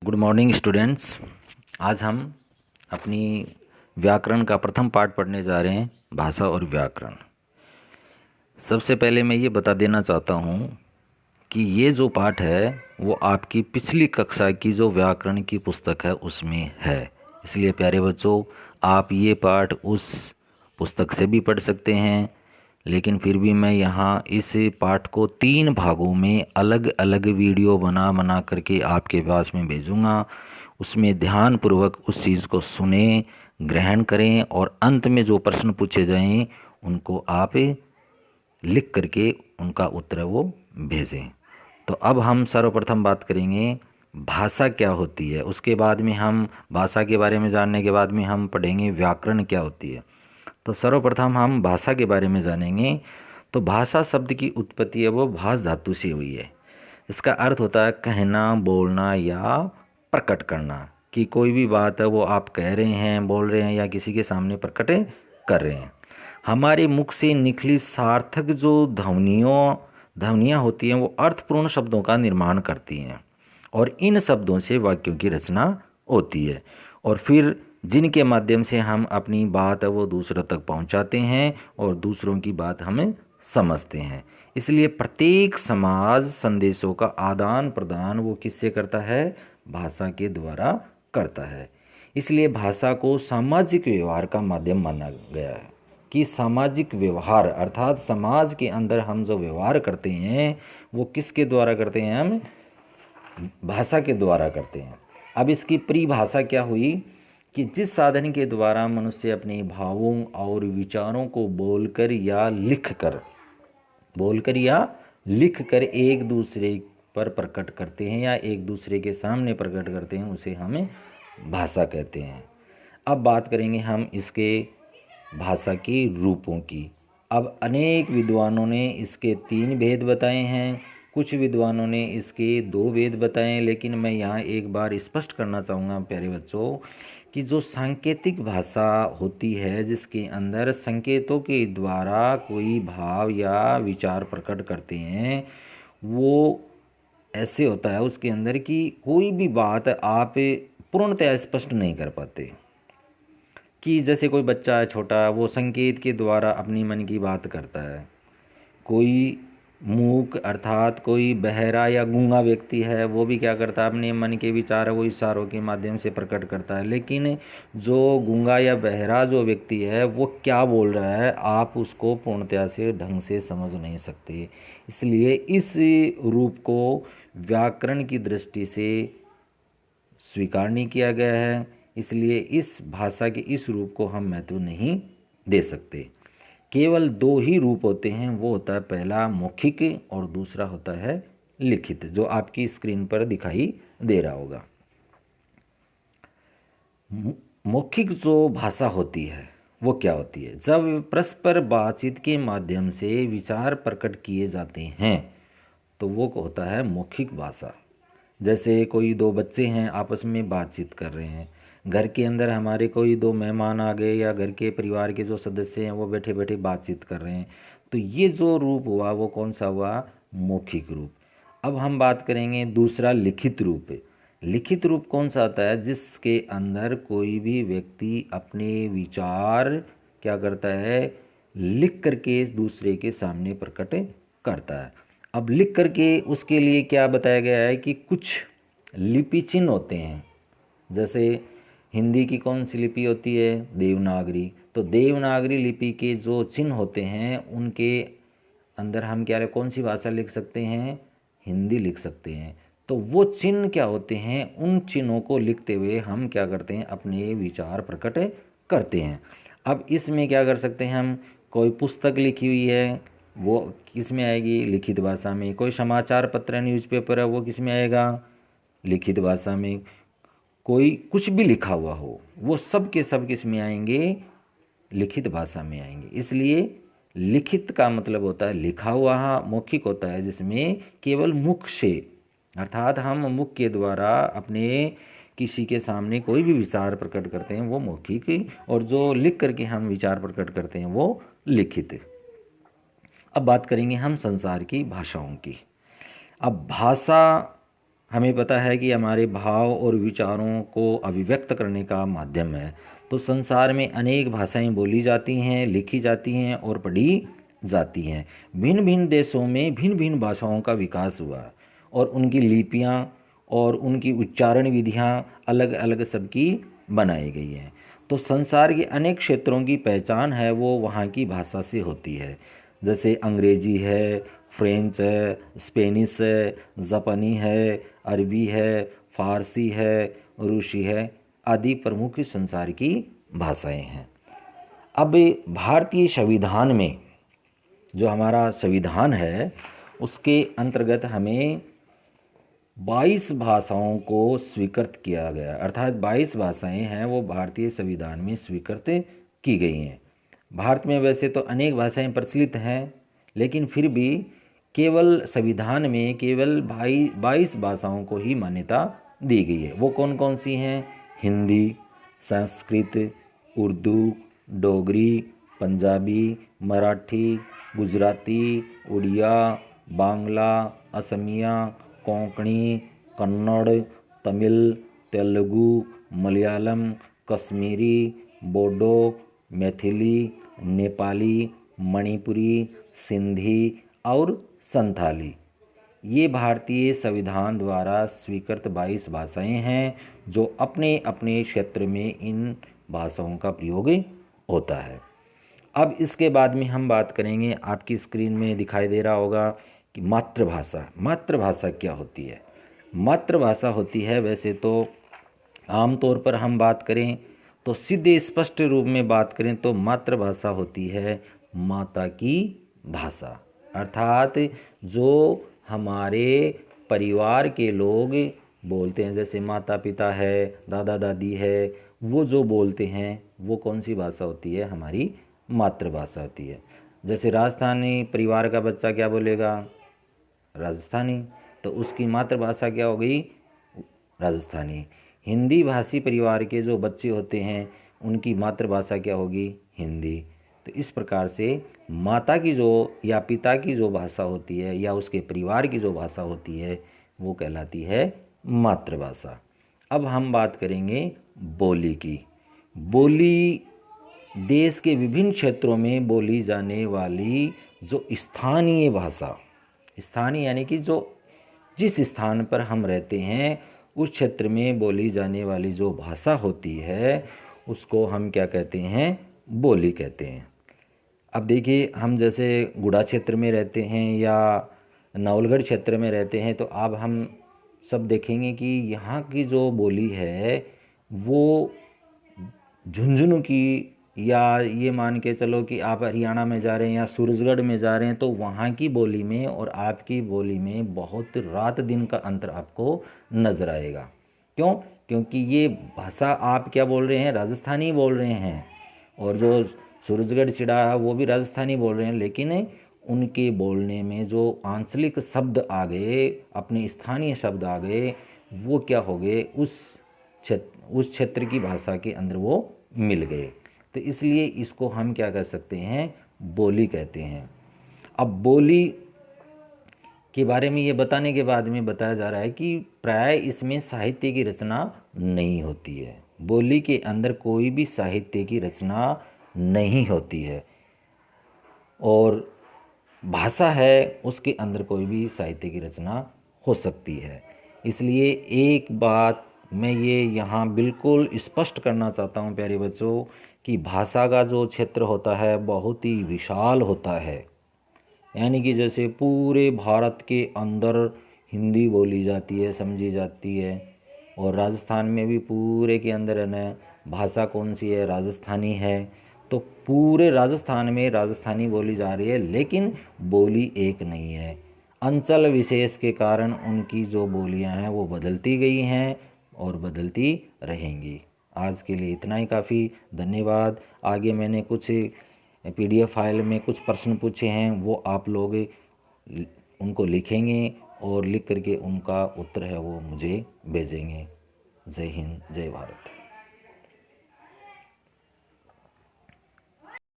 Good morning students. आज हम अपनी व्याकरण का प्रथम पाठ पढ़ने जा रहे हैं, भाषा और व्याकरण। सबसे पहले मैं ये बता देना चाहता हूँ कि ये जो पाठ है वो आपकी पिछली कक्षा की जो व्याकरण की पुस्तक है उसमें है। इसलिए प्यारे बच्चों, आप ये पाठ उस पुस्तक से भी पढ़ सकते हैं, लेकिन फिर भी मैं यहाँ इस पाठ को 3 भागों में अलग अलग वीडियो बना बना करके आपके पास में भेजूँगा। उसमें ध्यानपूर्वक उस चीज़ को सुने, ग्रहण करें और अंत में जो प्रश्न पूछे जाएं उनको आप लिख करके उनका उत्तर वो भेजें। तो अब हम सर्वप्रथम बात करेंगे भाषा क्या होती है। उसके बाद में हम भाषा के बारे में जानने के बाद में हम पढ़ेंगे व्याकरण क्या होती है। तो सर्वप्रथम हम भाषा के बारे में जानेंगे। तो भाषा शब्द की उत्पत्ति है वो भाष धातु से हुई है। इसका अर्थ होता है कहना, बोलना या प्रकट करना। कि कोई भी बात है वो आप कह रहे हैं, बोल रहे हैं या किसी के सामने प्रकट कर रहे हैं। हमारे मुख से निकली सार्थक जो ध्वनियाँ होती हैं वो अर्थपूर्ण शब्दों का निर्माण करती हैं और इन शब्दों से वाक्यों की रचना होती है और फिर जिनके माध्यम से हम अपनी बात है वो दूसरों तक पहुंचाते हैं और दूसरों की बात हमें समझते हैं। इसलिए प्रत्येक समाज संदेशों का आदान प्रदान वो किससे करता है? भाषा के द्वारा करता है। इसलिए भाषा को सामाजिक व्यवहार का माध्यम माना गया है कि सामाजिक व्यवहार अर्थात समाज के अंदर हम जो व्यवहार करते हैं वो किसके द्वारा करते हैं? हम भाषा के द्वारा करते हैं। अब इसकी परिभाषा क्या हुई कि जिस साधन के द्वारा मनुष्य अपने भावों और विचारों को बोलकर या लिखकर एक दूसरे पर प्रकट करते हैं या एक दूसरे के सामने प्रकट करते हैं, उसे हमें भाषा कहते हैं। अब बात करेंगे हम इसके भाषा के रूपों की। अब अनेक विद्वानों ने इसके 3 भेद बताए हैं, कुछ विद्वानों ने इसके 2 भेद बताए, लेकिन मैं यहाँ एक बार स्पष्ट करना चाहूँगा प्यारे बच्चों कि जो सांकेतिक भाषा होती है जिसके अंदर संकेतों के द्वारा कोई भाव या विचार प्रकट करते हैं, वो ऐसे होता है उसके अंदर कि कोई भी बात आप पूर्णतः स्पष्ट नहीं कर पाते। कि जैसे कोई बच्चा है छोटा, वो संकेत के द्वारा अपनी मन की बात करता है। कोई मूक अर्थात कोई बहरा या गूंगा व्यक्ति है, वो भी क्या करता है? अपने मन के विचार वो इशारों के माध्यम से प्रकट करता है। लेकिन जो गूंगा या बहरा जो व्यक्ति है वो क्या बोल रहा है आप उसको पूर्णतया से ढंग से समझ नहीं सकते। इसलिए इस रूप को व्याकरण की दृष्टि से स्वीकार नहीं किया गया है। इसलिए इस भाषा के इस रूप को हम महत्व नहीं दे सकते। केवल 2 ही रूप होते हैं, वो होता है पहला मौखिक और दूसरा होता है लिखित, जो आपकी स्क्रीन पर दिखाई दे रहा होगा। मौखिक जो भाषा होती है वो क्या होती है? जब परस्पर बातचीत के माध्यम से विचार प्रकट किए जाते हैं तो वो होता है मौखिक भाषा। जैसे कोई 2 बच्चे हैं आपस में बातचीत कर रहे हैं, घर के अंदर हमारे कोई 2 मेहमान आ गए या घर के परिवार के जो सदस्य हैं वो बैठे बैठे बातचीत कर रहे हैं, तो ये जो रूप हुआ वो कौन सा हुआ? मौखिक रूप। अब हम बात करेंगे दूसरा लिखित रूप। लिखित रूप कौन सा आता है? जिसके अंदर कोई भी व्यक्ति अपने विचार क्या करता है? लिख करके दूसरे के सामने प्रकट करता है। अब लिख करके उसके लिए क्या बताया गया है कि कुछ लिपि चिन्ह होते हैं। जैसे हिंदी की कौन सी लिपि होती है? देवनागरी। तो देवनागरी लिपि के जो चिन्ह होते हैं उनके अंदर हम क्या कौन सी भाषा लिख सकते हैं? हिंदी लिख सकते हैं। तो वो चिन्ह क्या होते हैं? उन चिन्हों को लिखते हुए हम क्या करते हैं? अपने विचार प्रकट करते हैं। अब इसमें क्या कर सकते हैं हम? कोई पुस्तक लिखी हुई है वो किस में आएगी? लिखित भाषा में। कोई समाचार पत्र न्यूज़पेपर है वो किस में आएगा? लिखित भाषा में। कोई कुछ भी लिखा हुआ हो वो सब के सब किस में आएंगे? लिखित भाषा में आएंगे। इसलिए लिखित का मतलब होता है लिखा हुआ। मौखिक होता है जिसमें केवल मुख से अर्थात हम मुख के द्वारा अपने किसी के सामने कोई भी विचार प्रकट करते हैं वो मौखिक, और जो लिख करके हम विचार प्रकट करते हैं वो लिखित। अब बात करेंगे हम संसार की भाषाओं की। अब भाषा हमें पता है कि हमारे भाव और विचारों को अभिव्यक्त करने का माध्यम है। तो संसार में अनेक भाषाएं बोली जाती हैं, लिखी जाती हैं और पढ़ी जाती हैं। भिन्न भिन्न देशों में भिन्न भिन्न भाषाओं का विकास हुआ और उनकी लिपियां और उनकी उच्चारण विधियां अलग अलग सबकी बनाई गई हैं। तो संसार के अनेक क्षेत्रों की पहचान है वो वहाँ की भाषा से होती है। जैसे अंग्रेजी है, फ्रेंच है, स्पेनिश है, जापानी है, अरबी है, फारसी है, रूसी है आदि प्रमुख संसार की भाषाएं हैं। अब भारतीय संविधान में जो हमारा संविधान है उसके अंतर्गत हमें 22 भाषाओं को स्वीकृत किया गया, अर्थात 22 भाषाएं हैं वो भारतीय संविधान में स्वीकृत की गई हैं। भारत में वैसे तो अनेक भाषाएं प्रचलित हैं, लेकिन फिर भी केवल संविधान में केवल 22 भाषाओं को ही मान्यता दी गई है। वो कौन कौन सी हैं? हिंदी, संस्कृत, उर्दू, डोगरी, पंजाबी, मराठी, गुजराती, उड़िया, बांग्ला, असमिया, कोंकणी, कन्नड़, तमिल, तेलुगु, मलयालम, कश्मीरी, बोडो, मैथिली, नेपाली, मणिपुरी, सिंधी और संथाली। ये भारतीय संविधान द्वारा स्वीकृत 22 भाषाएं हैं जो अपने अपने क्षेत्र में इन भाषाओं का प्रयोग होता है। अब इसके बाद में हम बात करेंगे, आपकी स्क्रीन में दिखाई दे रहा होगा कि मातृभाषा। मातृभाषा क्या होती है? मातृभाषा होती है, वैसे तो आमतौर पर हम बात करें तो सीधे स्पष्ट रूप में बात करें तो मातृभाषा होती है माता की भाषा, अर्थात जो हमारे परिवार के लोग बोलते हैं, जैसे माता पिता है, दादा दादी है, वो जो बोलते हैं वो कौन सी भाषा होती है? हमारी मातृभाषा होती है। जैसे राजस्थानी परिवार का बच्चा क्या बोलेगा? राजस्थानी, तो उसकी मातृभाषा क्या हो गई? राजस्थानी। हिंदी भाषी परिवार के जो बच्चे होते हैं उनकी मातृभाषा क्या होगी? हिंदी। तो इस प्रकार से माता की जो या पिता की जो भाषा होती है या उसके परिवार की जो भाषा होती है वो कहलाती है मातृभाषा। अब हम बात करेंगे बोली की। बोली देश के विभिन्न क्षेत्रों में बोली जाने वाली जो स्थानीय भाषा, स्थानीय यानी कि जो जिस स्थान पर हम रहते हैं उस क्षेत्र में बोली जाने वाली जो भाषा होती है उसको हम क्या कहते हैं? बोली कहते हैं। अब देखिए, हम जैसे गुड़ा क्षेत्र में रहते हैं या नवलगढ़ क्षेत्र में रहते हैं तो अब हम सब देखेंगे कि यहाँ की जो बोली है वो झुंझुनू की, या ये मान के चलो कि आप हरियाणा में जा रहे हैं या सूरजगढ़ में जा रहे हैं तो वहाँ की बोली में और आपकी बोली में बहुत रात दिन का अंतर आपको नज़र आएगा। क्यों? क्योंकि ये भाषा आप क्या बोल रहे हैं? राजस्थानी बोल रहे हैं, और जो सूरजगढ़ चिड़ा है वो भी राजस्थानी बोल रहे हैं, लेकिन उनके बोलने में जो आंचलिक शब्द आ गए, अपने स्थानीय शब्द आ गए, वो क्या हो गए? उस क्षेत्र की भाषा के अंदर वो मिल गए। तो इसलिए इसको हम क्या कह सकते हैं? बोली कहते हैं। अब बोली के बारे में ये बताने के बाद में बताया जा रहा है कि प्राय इसमें साहित्य की रचना नहीं होती है। बोली के अंदर कोई भी साहित्य की रचना नहीं होती है, और भाषा है उसके अंदर कोई भी साहित्य की रचना हो सकती है। इसलिए एक बात मैं ये यहाँ बिल्कुल स्पष्ट करना चाहता हूँ प्यारे बच्चों कि भाषा का जो क्षेत्र होता है बहुत ही विशाल होता है। यानी कि जैसे पूरे भारत के अंदर हिंदी बोली जाती है, समझी जाती है, और राजस्थान में भी पूरे के अंदर है ना भाषा कौन सी है? राजस्थानी है। तो पूरे राजस्थान में राजस्थानी बोली जा रही है, लेकिन बोली एक नहीं है। अंचल विशेष के कारण उनकी जो बोलियां हैं वो बदलती गई हैं और बदलती रहेंगी। आज के लिए इतना ही काफ़ी, धन्यवाद। आगे मैंने कुछ PDF फाइल में कुछ प्रश्न पूछे हैं, वो आप लोग उनको लिखेंगे और लिख करके उनका उत्तर है वो मुझे भेजेंगे। जय हिंद, जय भारत।